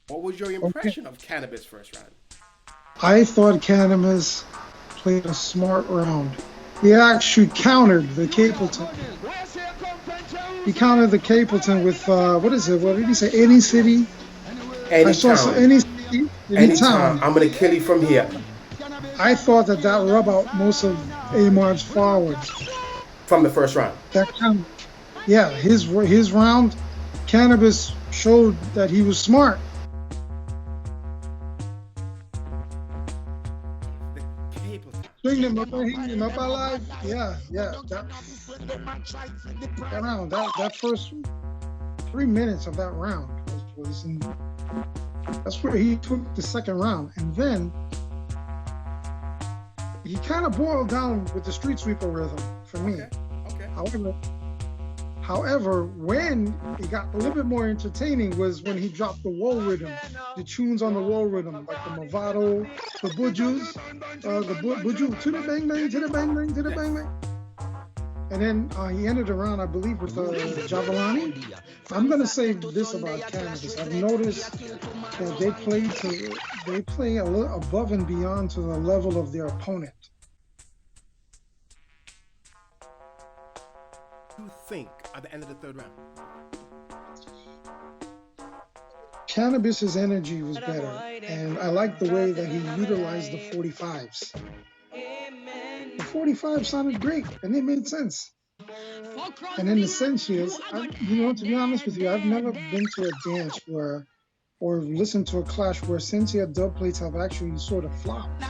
What was your Okay. impression of Kanabis first round? I thought Kanabis played a smart round. He actually countered the Capleton. He countered the Capleton with what is it? What did he say? Any city. I saw Anytime, any city, any anytime. town. I'm gonna kill you from here, I thought that that rub out most of Amar's forwards. from the first round. That kind of, yeah, his round, Kanabis showed that he was smart. The cable. Bring them up, hang them up alive. Yeah, yeah. That round, that first 3 minutes of that round was in, that's where he took the second round, and then he kind of boiled down with the street sweeper rhythm for me. Okay. Okay. However, when it got a little bit more entertaining was when he dropped the wall rhythm, the tunes on the wall rhythm, like the Movado, the Bujus, Buju, to the bang bang, to the bang bang, to the bang bang. And then he ended the round, I believe, with Javelani. I'm gonna say this about Kanabis. I've noticed that they play a little above and beyond to the level of their opponent. You think at the end of the third round? Kanabis's energy was better, and I like the way that he utilized the 45s. The 45 sounded great, and they made sense. And then the Sensuous, to be honest with you, I've never been to a dance where, or listened to a clash where Sensia dub plates have actually sort of flopped.